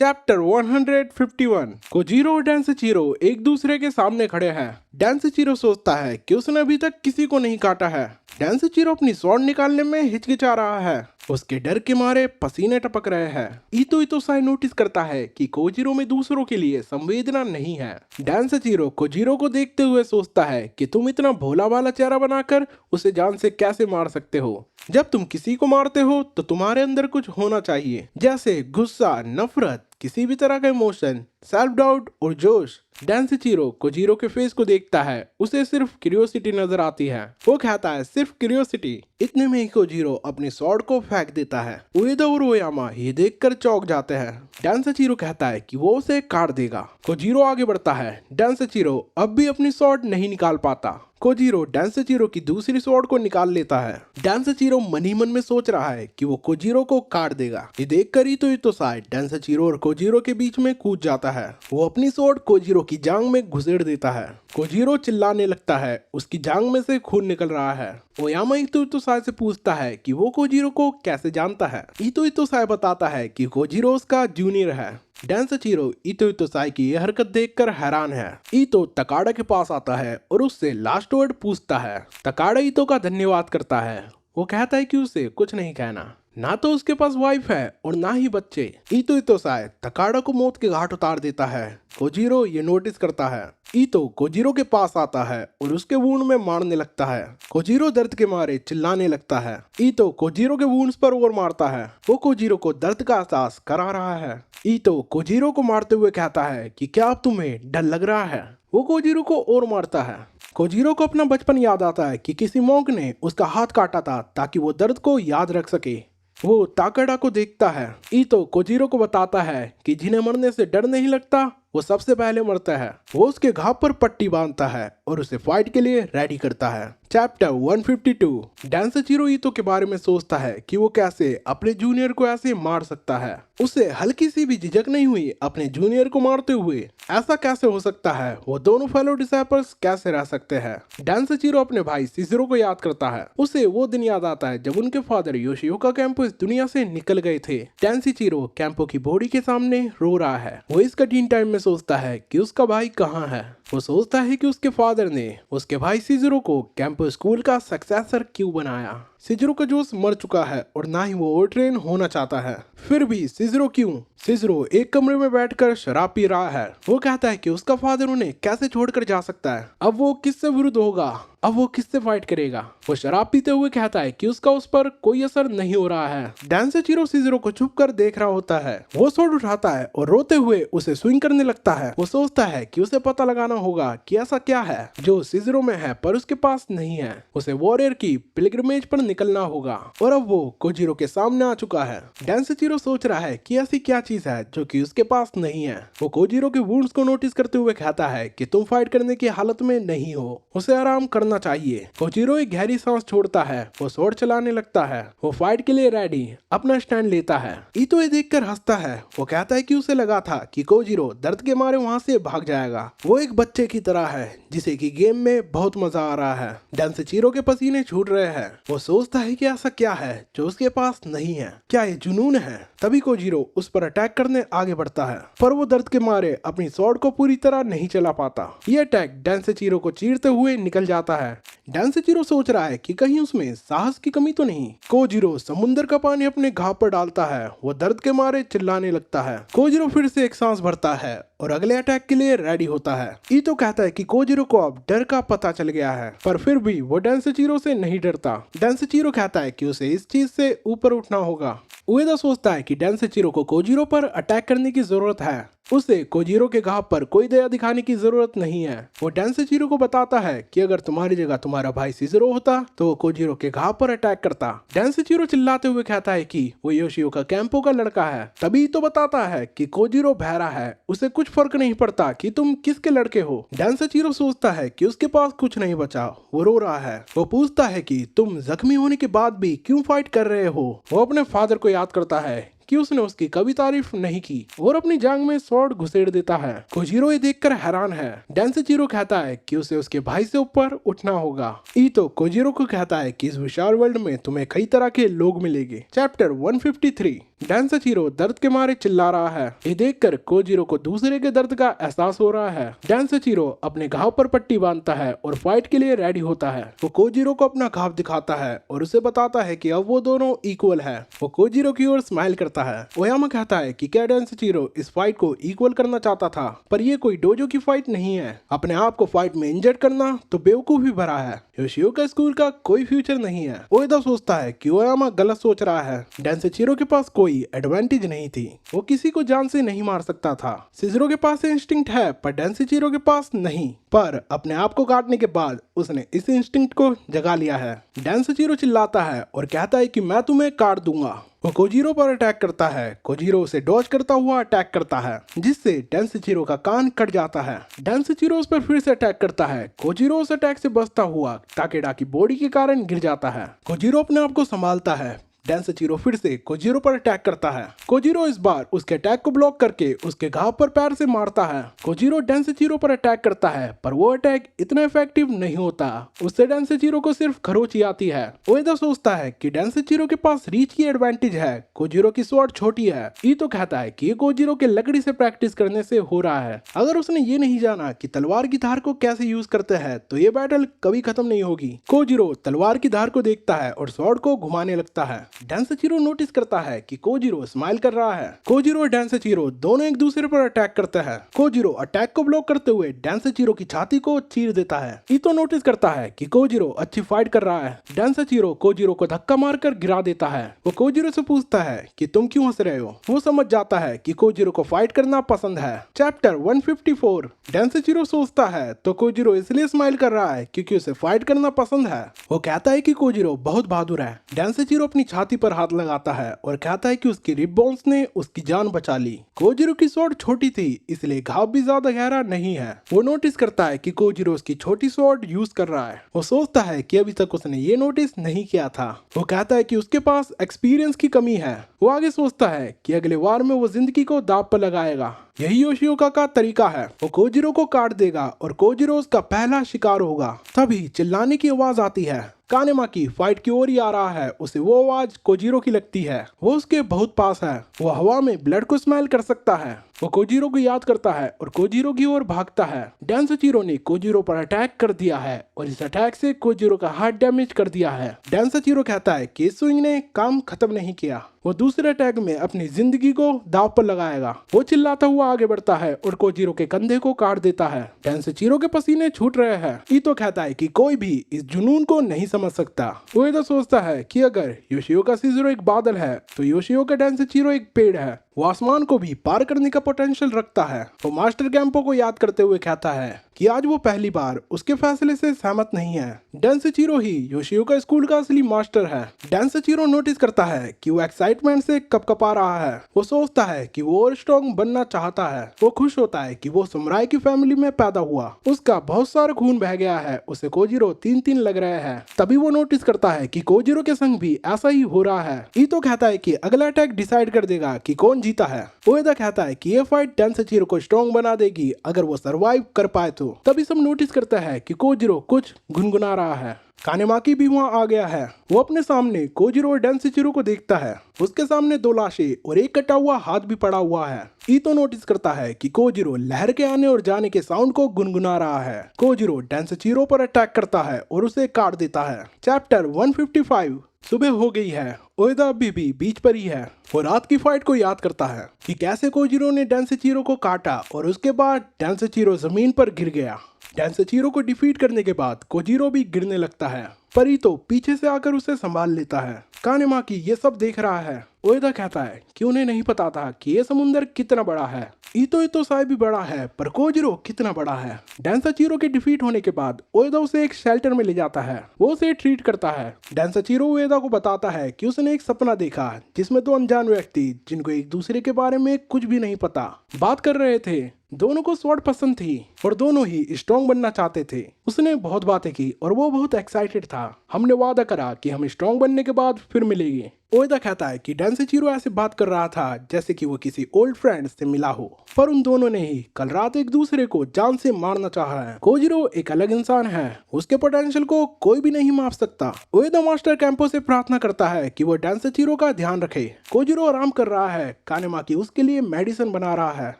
Chapter 151। कोजीरो और डेंसेचीरो एक दूसरे के सामने खड़े हैं। डेंसेचीरो सोचता है कि उसने अभी तक किसी को नहीं काटा है। डेंसेचीरो अपनी स्वॉर्ड निकालने में हिचकिचा रहा है। उसके डर के मारे पसीने टपक रहे हैं। इतो इतोसाई नोटिस करता है कि कोजीरो में दूसरों के लिए संवेदना नहीं है। डेंसेचीरो कोजीरो को देखते हुए सोचता है कि तुम इतना भोला भाला चेहरा बनाकर उसे जान से कैसे मार सकते हो। जब तुम किसी को मारते हो तो तुम्हारे अंदर कुछ होना चाहिए, जैसे गुस्सा, नफरत, किसी भी तरह का इमोशन, सेल्फ डाउट और जोश। डेंसेचीरो कोजीरो के फेस को देखता है। उसे सिर्फ क्यूरियोसिटी नजर आती है। वो कहता है सिर्फ क्यूरियोसिटी। इतने में ही कोजीरो अपनी स्वॉर्ड को फेंक देता है। उएदा और ओयामा ये देखकर चौंक जाते हैं। डेंसेचीरो कहता है कि वो उसे काट देगा। कोजीरो आगे बढ़ता है। डेंसेचीरो अब भी अपनी स्वॉर्ड नहीं निकाल पाता। कोजीरो डेंसेचीरो की दूसरी स्वॉर्ड को निकाल लेता है। डेंसेचीरो मन ही मन में सोच रहा है कि वो कोजीरो को काट देगा। ये देखकर इतो इतोसाई डेंसेचीरो और कोजीरो के बीच में कूद जाता है। वो अपनी स्वॉर्ड कोजीरो की जांग में घुसेड़ देता है। कोजीरो चिल्लाने लगता है। उसकी जांग में से खून निकल रहा है। ओयामा इतो इतोसाई से पूछता है कि वो कोजीरो को कैसे जानता है। इतो इतोसाई बताता है कि कोजीरो उसका जूनियर है। डेंसेचीरो इतो इतोसाई की यह हरकत देखकर हैरान है। इतो तकाड़ा के पास आता है और उससे लास्ट वर्ड पूछता है। तकाड़ा इतो का धन्यवाद करता है। वो कहता है कि उसे कुछ नहीं कहना। ना तो उसके पास वाइफ है और ना ही बच्चे। इतो इतोसाई तकाड़ा को मौत के घाट उतार देता है। कोजीरो ये नोटिस करता है। इतो कोजीरो के पास आता है और उसके वूंड में मारने लगता है। कोजीरो दर्द के मारे चिल्लाने लगता है। इतो कोजीरो के वूंड्स पर और मारता है। वो कोजीरो को दर्द का एहसास करा रहा है। इतो कोजीरो को मारते हुए कहता है कि क्या अब तुम्हें डर लग रहा है। वो कोजीरो को और मारता है। कोजीरो को अपना बचपन याद आता है कि किसी मॉन्क ने उसका हाथ काटा था ताकि वो दर्द को याद रख सके। वो ताकड़ा को देखता है। इतो कोजीरो को बताता है कि जिन्हें मरने से डर नहीं लगता वो सबसे पहले मरता है। वो उसके घाव पर पट्टी बांधता है और उसे फाइट के लिए रेडी करता है। चैप्टर 152। डेंसेचीरो इतो के बारे में सोचता है कि वो कैसे अपने जूनियर को ऐसे मार सकता है। उसे हल्की सी भी झिझक नहीं हुई अपने जूनियर को मारते हुए। ऐसा कैसे हो सकता है? वो दोनों फेलो डिसाइपल्स कैसे रह सकते हैं? डेंसेचीरो अपने भाई सिजुरो को याद करता है। उसे वो दिन याद आता है जब उनके फादर योशिओका कैंपो इस दुनिया से निकल गए थे। डेंसेचीरो कैंपो की बॉडी के सामने रो रहा है। वो इस कठिन टाइम में सोचता है कि उसका भाई कहाँ है। वो सोचता है कि उसके फादर ने उसके भाई सिजुरो को कैंपो स्कूल का सक्सेसर क्यों बनाया। सिजुरो का जोश मर चुका है और ना ही वो ट्रेन होना चाहता है। फिर भी सिजुरो क्यों? सिजुरो एक कमरे में बैठकर शराब पी रहा है। वो कहता है कि उसका फादर उन्हें कैसे छोड़कर जा सकता है। अब वो किससे विरुद्ध होगा? अब वो किससे फाइट करेगा? वो शराब पीते हुए कहता है कि उसका उस पर कोई असर नहीं हो रहा है। डेंसेचीरो सिजुरो को छुप कर देख रहा होता है। वो स्वॉर्ड उठाता है और रोते हुए उसे स्विंग करने लगता है। वो सोचता है कि उसे पता लगाना होगा कि ऐसा क्या है जो सिजुरो में है पर उसके पास नहीं है। उसे वॉरियर की पिलग्रिमेज पर निकलना होगा और अब वो कोजीरो के सामने आ चुका है। डेंसेचीरो सोच रहा है कि ऐसी क्या चीज है जो कि उसके पास नहीं है। वो कोजीरो के वुंड्स को नोटिस करते हुए कहता है कि तुम फाइट करने की हालत में नहीं हो, उसे आराम करना चाहिए। कोजीरो एक गहरी सांस छोड़ता है। वो स्वॉर्ड चलाने लगता है। वो फाइट के लिए रेडी अपना स्टैंड लेता है। इतो ये देखकर हंसता है। वो कहता है कि उसे लगा था कि कोजीरो दर्द के मारे वहां से भाग जाएगा। वो एक बच्चे की तरह है जिसे कि गेम में बहुत मजा आ रहा है। डेंसेचीरो के पसीने छूट रहे हैं। वो सोचता है कि ऐसा क्या है जो उसके पास नहीं है। क्या ये जुनून है? तभी कोजीरो उस पर अटैक करने आगे बढ़ता है पर वो दर्द के मारे अपनी स्वॉर्ड को पूरी तरह नहीं चला पाता। ये अटैक डेंसेचीरो को चीरते हुए निकल जाता है। डेंसेचीरो सोच रहा है कि कहीं उसमें साहस की कमी तो नहीं। कोजीरो समुद्र का पानी अपने घाव पर डालता है। वो दर्द के मारे चिल्लाने लगता है। कोजीरो फिर से एक सांस भरता है और अगले अटैक के लिए रेडी होता है। इतो कहता है कि कोजीरो को अब डर का पता चल गया है पर फिर भी वो डेंसेचीरो से नहीं डरता। डेंसेचीरो कहता है कि उसे इस चीज से ऊपर उठना होगा। उएदा सोचता है कि डेंसेचीरो को कोजीरो पर अटैक करने की जरूरत है। उसे कोजीरो के घाव पर कोई दया दिखाने की जरूरत नहीं है। वो डेंसेचीरो को बताता है कि अगर तुम्हारी जगह तुम्हारा भाई सिजुरो होता तो वो कोजीरो के घाव पर अटैक करता। डेंसेचीरो चिल्लाते हुए कहता है कि वो योशिओका कैंपो का लड़का है। तभी तो बताता है कि कोजीरो बहरा है, उसे कुछ फर्क नहीं पड़ता कि तुम किसके लड़के हो। डेंसेचीरो सोचता है कि उसके पास कुछ नहीं बचा। वो रो रहा है। वो पूछता है कि तुम जख्मी होने के बाद भी क्यों फाइट कर रहे हो। वो अपने फादर को याद करता है कि उसने उसकी कभी तारीफ नहीं की और अपनी जांग में स्वॉर्ड घुसेड़ देता है। कोजीरो ये देखकर हैरान है। डेंसेचीरो कहता है कि उसे उसके भाई से ऊपर उठना होगा। ईतो कोजीरो को कहता है कि इस विशाल वर्ल्ड में तुम्हें कई तरह के लोग मिलेंगे। चैप्टर 153। डेंसेचीरो दर्द के मारे चिल्ला रहा है। ये देखकर कोजीरो को दूसरे के दर्द का एहसास हो रहा है। डेंसेचीरो अपने घाव पर पट्टी बांधता है और फाइट के लिए रेडी होता है। वो कोजीरो को अपना घाव दिखाता है और उसे बताता है कि अब वो दोनों इक्वल है। वो कोजीरो की ओर स्माइल करता है। ओयामा कहता है कि क्या डेंसेचीरो इस फाइट को इक्वल करना चाहता था, पर ये कोई डोजो की फाइट नहीं है। अपने आप को फाइट में इंजर्ड करना तो बेवकूफी भरा है। योशिओका स्कूल का कोई फ्यूचर नहीं है। ओएदा सोचता है कि ओयामा गलत सोच रहा है। डेंसेचीरो के पास कोई एडवांटेज नहीं थी। वो किसी को जान से नहीं मार सकता था। सिज़रो के पास इंस्टिंक्ट है पर डेंसेचीरो के पास नहीं। पर अपने आप को काटने के बाद उसने इस इंस्टिंक्ट को जगा लिया है। डेंसेचीरो चिल्लाता है और कहता है कि मैं तुम्हें काट दूंगा। वो कोजीरो पर अटैक करता है। कोजीरो उसे डॉज करता हुआ अटैक करता है, जिससे डेंसेचीरो का कान कट जाता है। डेंसेचीरो उस पर फिर से अटैक करता है। कोजीरो उस अटैक से बचता हुआ ताकेडा की बॉडी के कारण गिर जाता है। कोजीरो अपने आप को संभालता है। डेंसेचीरो फिर से कोजीरो पर अटैक करता है। कोजीरो इस बार उसके अटैक को ब्लॉक करके उसके घाव पर पैर से मारता है। कोजीरो डेंसेचीरो पर अटैक करता है, पर वो अटैक इतना इफेक्टिव नहीं होता। उससे डेंसेचीरो को सिर्फ खरोंच आती है। ओएदा सोचता है कि डेंसेचीरो के पास रीच की एडवांटेज है। कोजीरो की स्वॉर्ड छोटी है। ईतो कहता है कि ये कोजीरो के लकड़ी से प्रैक्टिस करने से हो रहा है। अगर उसने ये नहीं जाना कि तलवार की धार को कैसे यूज करते हैं तो ये बैटल कभी खत्म नहीं होगी। कोजीरो तलवार की धार को देखता है और स्वॉर्ड को घुमाने लगता है। डेंसेचीरो नोटिस करता है कि कोजीरो स्माइल कर रहा है। कोजीरो और डेंसेचीरो दोनों एक दूसरे पर अटैक करते हैं। कोजीरो अटैक को ब्लॉक करते हुए डेंसेचीरो की छाती को चीर देता है। ईतो नोटिस करता है कि कोजीरो अच्छी फाइट कर रहा है। डेंसेचीरो कोजीरो को धक्का मारकर गिरा देता है। वो कोजीरो से पूछता है कि तुम क्यों हंस रहे हो। वो समझ जाता है कि कोजीरो को फाइट करना पसंद है। चैप्टर 154। डेंसेचीरो सोचता है तो कोजीरो इसलिए स्माइल कर रहा है क्योंकि उसे फाइट करना पसंद है। वो कहता है कि कोजीरो बहुत बहादुर है। डेंसेचीरो अपनी छाती पर हाथ लगाता है और कहता है कि उसकी रिब बोन्स ने उसकी जान बचा ली। कोजीरो की स्वॉर्ड छोटी थी, इसलिए घाव भी ज्यादा गहरा नहीं है। वो नोटिस करता है कि कोजीरो उसकी छोटी स्वॉर्ड यूज कर रहा है। वो सोचता है कि अभी तक उसने ये नोटिस नहीं किया था। वो कहता है कि उसके पास एक्सपीरियंस की कमी है। वो आगे सोचता है कि अगले वार में वो जिंदगी को दांव पर लगाएगा। यही योशिओका का तरीका है। वो कोजीरो को काट देगा और कोजीरो उसका पहला शिकार होगा। तभी चिल्लाने की आवाज आती है। कानेमाकी फाइट की ओर ही आ रहा है। उसे वो आवाज कोजीरो की लगती है। वो उसके बहुत पास है। वो हवा में ब्लड को स्मेल कर सकता है। वो कोजीरो को याद करता है और कोजीरो की ओर भागता है। डेंसेचीरो ने कोजीरो पर अटैक कर दिया है और इस अटैक से कोजीरो का हार्ट डैमेज कर दिया है। डेंसेचीरो कहता है कि इस स्विंग ने काम खत्म नहीं किया। वो दूसरे अटैक में अपनी जिंदगी को दांव पर लगाएगा। वो चिल्लाता हुआ आगे बढ़ता है और कोजीरो के कंधे को काट देता है। डेंसेचीरो के पसीने छूट रहे हैं। ईतो कहता है कि कोई भी इस जुनून को नहीं समझ सकता। ओएदा सोचता है कि अगर योशिओका सिज़रो एक बादल है तो योशिओका डेंसेचीरो एक पेड़ है। वो आसमान को भी पार करने का पोटेंशियल रखता है। वो मास्टर कैंपो को याद करते हुए कहता है कि आज वो पहली बार उसके फैसले से सहमत नहीं है। डेंसेचीरो ही योशिओका स्कूल का असली मास्टर है। डेंसेचीरो नोटिस करता है कि वो एक्साइटमेंट से कपकपा रहा है। वो सोचता है कि वो और स्ट्रॉन्ग बनना चाहता है। वो खुश होता है कि वो समुराई की फैमिली में पैदा हुआ। उसका बहुत सारा खून बह गया है। उसे कोजीरो 3-3 लग रहे हैं। तभी वो नोटिस करता है कि कोजीरो के संग भी ऐसा ही हो रहा है। ईतो कहता है कि अगला अटैक डिसाइड कर देगा कि कौन जीता है। ओएदा कहता है कि ये फाइट डेंसेचीरो को स्ट्रॉन्ग बना देगी अगर वो सरवाइव कर पाए तो। तभी सब नोटिस करता है कि कोजीरो कुछ गुनगुना रहा है। कानेमाकी भी वहां आ गया है। वो अपने सामने कोजीरो और डेंसेचीरो को देखता है। उसके सामने 2 लाशें और एक कटा हुआ हाथ भी पड़ा हुआ है। ईतो नोटिस करता है कि कोजीरो लहर के आने और जाने के साउंड को गुनगुना रहा है। कोजीरो डेंसेचीरो पर अटैक करता है और उसे काट देता है। चैप्टर 155। सुबह हो गई है। ओएदा अभी भी बीच पर ही है। वो रात की फाइट को याद करता है कि कैसे कोजीरो ने डेंसेचीरो को काटा और उसके बाद डेंसेचीरो जमीन पर गिर गया। डेंसेचीरो को डिफीट करने के बाद कोजीरो भी गिरने लगता है, पर ईतो पीछे से आकर उसे संभाल लेता है। कानेमाकी ये सब देख रहा है। ओएदा कहता है कि उन्हें नहीं पता था कि ये समुंदर कितना बड़ा है। ईतो शायद भी बड़ा है, पर कोजीरो कितना बड़ा है। डेंसेचीरो के डिफीट होने के बाद ओएदा उसे एक शेल्टर में ले जाता है। वो उसे ट्रीट करता है। डेंसेचीरो ओएदा को बताता है कि उसने एक सपना देखा जिसमें 2 अनजान व्यक्ति जिनको एक दूसरे के बारे में कुछ भी नहीं पता बात कर रहे थे। दोनों को स्वॉर्ड पसंद थी और दोनों ही स्ट्रॉन्ग बनना चाहते थे। उसने बहुत बातें की और वो बहुत एक्साइटेड था। हमने वादा करा कि हम स्ट्रांग बनने के बाद फिर मिलेंगे। ओएदा कहता है कि डेंसेचिरो ऐसे बात कर रहा था जैसे कि वो किसी ओल्ड फ्रेंड से मिला हो, पर उन दोनों ने ही कल रात एक दूसरे को जान से मारना चाहा है। कोजिरो एक अलग इंसान है, उसके पोटेंशियल को कोई भी नहीं माप सकता। ओएदा मास्टर कैंपो से प्रार्थना करता है कि वो डेंसेचिरो का ध्यान रखे। कोजिरो आराम कर रहा है, कानेमाकी उसके लिए मेडिसिन बना रहा है।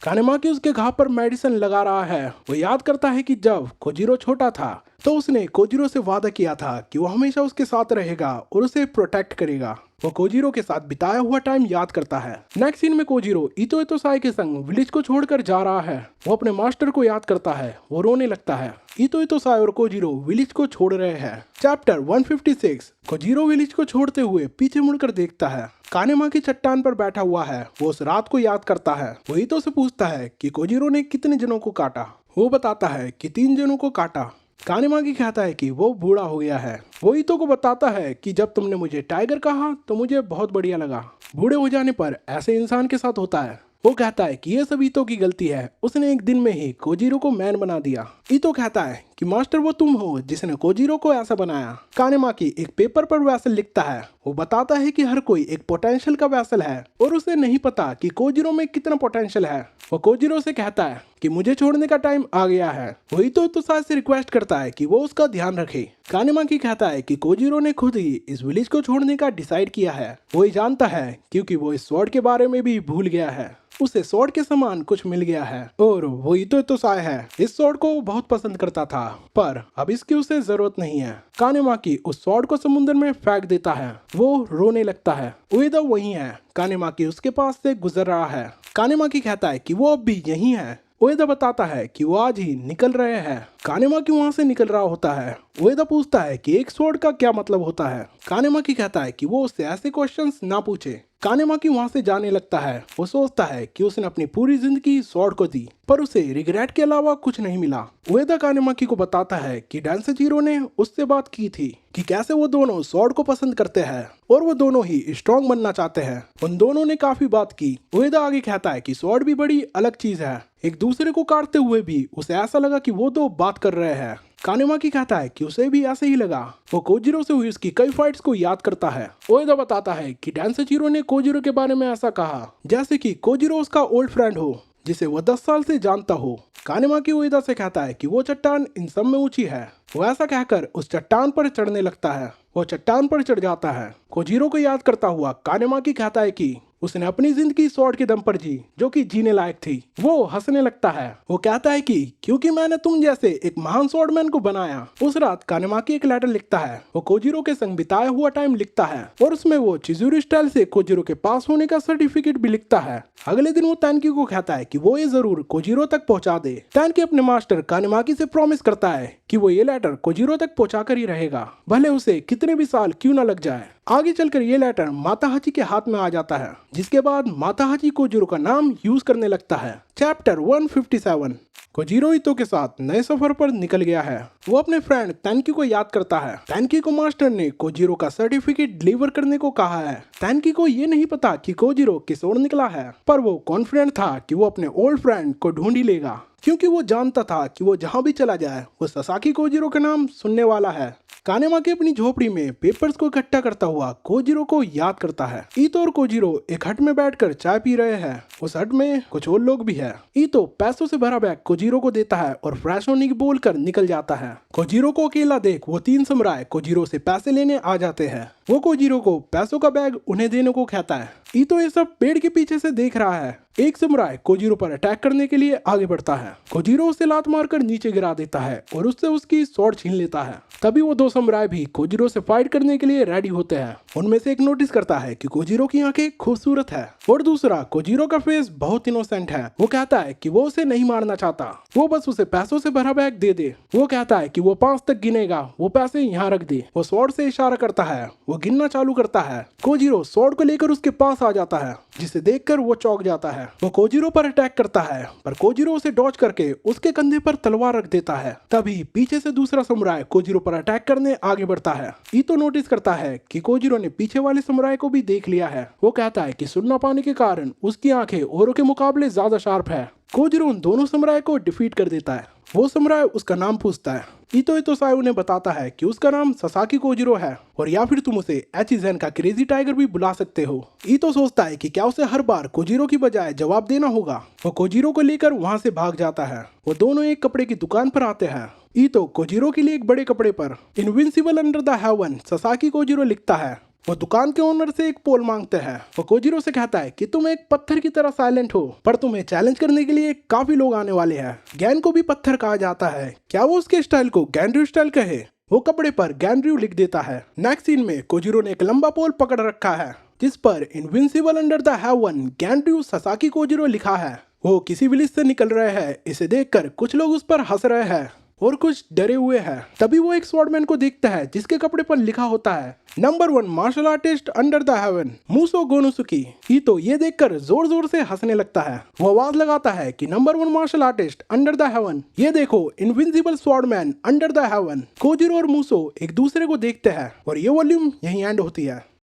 कानेमाकी उसके घाव पर मेडिसिन लगा रहा है। वो याद करता है कि जब कोजिरो छोटा था तो उसने कोजिरो से वादा किया था कि वो हमेशा उसके साथ रहेगा और उसे प्रोटेक्ट करेगा। वो कोजिरो के साथ बिताया हुआ टाइम याद करता है। नेक्स्ट सीन में कोजिरो इतो इतोसाई के संग विलेज को छोड़कर जा रहा है। वो अपने मास्टर को याद करता है, वो रोने लगता है। इतो इतोसाई और कोजिरो विलेज को छोड़ रहे हैं। चैप्टर 156। कोजिरो विलेज को छोड़ते हुए पीछे मुड़कर देखता है। कानेमाकी चट्टान पर बैठा हुआ है। वो उस रात को याद करता है। वो इतो से पूछता है कि कोजिरो ने कितने जनों को काटा। वो बताता है कि 3 जनों को काटा। कानेमाकी कहता है कि वो बूढ़ा हो गया है। वो इतो को बताता है कि जब तुमने मुझे टाइगर कहा तो मुझे बहुत बढ़िया लगा। बूढ़े हो जाने पर ऐसे इंसान के साथ होता है। वो कहता है कि ये सब इतो की गलती है, उसने एक दिन में ही कोजिरो को मैन बना दिया। इतो कहता है कि मास्टर वो तुम हो जिसने कोजिरो को ऐसा बनाया। कानेमाकी एक पेपर पर वैसल लिखता है। वो बताता है कि हर कोई एक पोटेंशियल का वैसल है और उसे नहीं पता कि कोजिरो में कितना पोटेंशियल है। वो कोजिरो से कहता है कि मुझे छोड़ने का टाइम आ गया है। वो इतो इतोसाई से रिक्वेस्ट करता है कि वो उसका ध्यान रखे। कानेमाकी कहता है कि कोजिरो ने खुद ही इस विलेज को छोड़ने का डिसाइड किया है। वो ही जानता है क्योंकि वो इस स्वॉर्ड के बारे में भी भूल गया है। उसे स्वॉर्ड के समान कुछ मिल गया है और वो इतो इतोसाई है। इस स्वॉर्ड को वो बहुत पसंद करता था, पर अब इसकी उसे जरूरत नहीं है। कानेमाकी उस स्वॉर्ड को समुद्र में फेंक देता है। वो रोने लगता है। उएदा वही है। कानेमाकी उसके पास से गुजर रहा है। कानेमाकी कहता है कि वो अब भी यहीं है। उएदा बताता है कि वो आज ही निकल रहे हैं। कानेमाकी वहां से निकल रहा होता है। उएदा पूछता है कि एक स्वॉर्ड का क्या मतलब होता है। कानेमाकी कहता है कि वो उससे ऐसे क्वेश्चंस ना पूछे। कानेमाकी वहां से जाने लगता है। वो सोचता है कि उसने अपनी पूरी जिंदगी स्वॉर्ड को दी, पर उसे रिग्रेट के अलावा कुछ नहीं मिला। उएदा कानेमाकी को बताता है कि डेंसेचिरो ने उससे बात की थी कि कैसे वो दोनों स्वॉर्ड को पसंद करते हैं और वो दोनों ही स्ट्रॉन्ग बनना चाहते हैं। उन दोनों ने काफी बात की। उएदा आगे कहता है कि स्वॉर्ड भी बड़ी अलग चीज है। एक दूसरे को काटते हुए भी उसे ऐसा लगा कि वो दो बात कर रहे हैं। कानेमाकी कहता है कि उसे भी ऐसे ही लगा। वो कोजिरो से हुई उसकी कई फाइट्स को याद करता है। उएदा बताता है कि डेंसेचिरो ने कोजिरो के बारे में ऐसा कहा जैसे कि कोजिरो उसका ओल्ड फ्रेंड हो जिसे वो 10 साल से जानता हो। कानेमाकी उएदा से कहता है कि वो चट्टान इन सब में ऊंची है। वो ऐसा कहकर उस चट्टान पर चढ़ने लगता है। वो चट्टान पर चढ़ जाता है। कोजिरो को याद करता हुआ कानेमाकी कहता है कि उसने अपनी जिंदगी स्वॉर्ड के दम पर जी, जो कि जीने लायक थी। वो हंसने लगता है। वो कहता है कि क्योंकि मैंने तुम जैसे एक महान स्वॉर्डमैन को बनाया। उस रात कानेमाकी एक लेटर लिखता है। वो कोजिरो के संग बिताया हुआ टाइम लिखता है और उसमें वो चिजुरो स्टाइल से कोजिरो के पास होने का सर्टिफिकेट भी लिखता है। अगले दिन वो तैनकी को कहता है कि वो ये जरूर कोजिरो तक पहुंचा दे। तैनकी अपने मास्टर कानेमाकी से प्रॉमिस करता है कि वो ये लेटर कोजिरो तक पहुंचा कर ही रहेगा, भले उसे कितने भी साल क्यों ना लग जाए। आगे चलकर ये लेटर माता हाची के हाथ में आ जाता है, जिसके बाद माता हाची कोजिरो का नाम यूज करने लगता है। चैप्टर 157। कोजिरो इतो के साथ नए सफर पर निकल गया है। वो अपने फ्रेंड तैनकी को याद करता है। तैनकी को मास्टर ने कोजिरो का सर्टिफिकेट डिलीवर करने को कहा है। तैनकी को ये नहीं पता कि कोजिरो किस ओर निकला है, पर वो कॉन्फिडेंट था कि वो अपने ओल्ड फ्रेंड को ढूंढ ही लेगा, क्योंकि वो जानता था कि वो जहां भी चला जाए वो सासाकी कोजिरो का नाम सुनने वाला है। कानेमाकी अपनी झोपड़ी में पेपर्स को इकट्ठा करता हुआ कोजिरो को याद करता है। ईतो और कोजिरो एक हट में बैठकर चाय पी रहे हैं। उस हट में कुछ और लोग भी हैं। ईतो पैसों से भरा बैग कोजिरो को देता है और फ्रेश होने की बोलकर निकल जाता है। कोजिरो को अकेला देख वो 3 समुराई कोजिरो से पैसे लेने आ जाते हैं। वो कोजिरो को पैसों का बैग उन्हें देने को कहता है। ईतो ये सब पेड़ के पीछे से देख रहा है। एक समुराई कोजिरो पर अटैक करने के लिए आगे बढ़ता है। कोजिरो उसे लात मारकर नीचे गिरा देता है और उससे उसकी स्वॉर्ड छीन लेता है। तभी वो 2 समुराई भी कोजिरो से फाइट करने के लिए रेडी होते हैं। उनमें से एक नोटिस करता है कि कोजिरो की आंखें खूबसूरत है और दूसरा कोजिरो का फेस बहुत इनोसेंट है। वो कहता है कि वो उसे नहीं मारना चाहता, वो बस उसे पैसों से भरा बैग दे दे। वो कहता है कि वो 5 तक गिनेगा, वो पैसे यहाँ रख दे। वो स्वॉर्ड से इशारा करता है। वो गिनना चालू करता है। कोजिरो स्वॉर्ड को लेकर उसके पास आ जाता है, जिसे देखकर वो चौंक जाता है। वो कोजिरो पर अटैक करता है, पर कोजिरो उसे डॉज करके उसके कंधे पर तलवार रख देता है। तभी पीछे से दूसरा समुराई कोजिरो पर अटैक करने आगे बढ़ता है। ईतो नोटिस करता है कि कोजिरो ने पीछे वाले समुराई को भी देख लिया है। वो कहता है कि सुन ना पाने के कारण उसकी आंखें औरों के मुकाबले ज्यादा शार्प है। कोजिरो उन दोनों समुराई को डिफीट कर देता है। वो समुराई उसका नाम पूछता है। ईतो इतोसाई उन्हें बताता है कि उसका नाम ससाकी कोजिरो है, और या फिर तुम उसे एचिजेन का क्रेजी टाइगर भी बुला सकते हो। ईतो सोचता है कि क्या उसे हर बार कोजिरो की बजाय जवाब देना होगा। वो कोजिरो को लेकर वहां से भाग जाता है। वो दोनों एक कपड़े की दुकान पर आते हैं। ईतो कोजिरो के लिए एक बड़े कपड़े पर invincible under the haven Sasaki Kojiro लिखता है। वो दुकान के ओनर से एक पोल मांगते हैं। वो कोजिरो से कहता है कि तुम एक पत्थर की तरह साइलेंट हो, पर तुम्हें चैलेंज करने के लिए काफी लोग आने वाले हैं। गैन को भी पत्थर कहा जाता है, क्या वो उसके स्टाइल को गैनड्रू स्टाइल कहे? वो कपड़े पर गैनड्रू लिख देता है। नेक्स्ट सीन में कोजिरो ने एक लंबा पोल पकड़ रखा है जिस पर इनविंसिबल अंडर द हेवन गैनड्रू ससाकी कोजिरो लिखा है। वो किसी विलेज से निकल रहे हैं। इसे देखकर कुछ लोग उस पर हंस रहे हैं और कुछ डरे हुए हैं। तभी वो एक स्वॉर्डमैन को देखता है जिसके कपड़े पर लिखा होता है number 1 martial artist under the heaven Muso Gonnosuke. ईतो ये देखकर जोर जोर से हंसने लगता है। वो आवाज लगाता है कि number 1 martial artist under the heaven, ये देखो invincible swordsman under the heaven. Kojiro और मुसो एक दूसरे को देखते हैं और ये वॉल्यूम यहीं एंड होती है।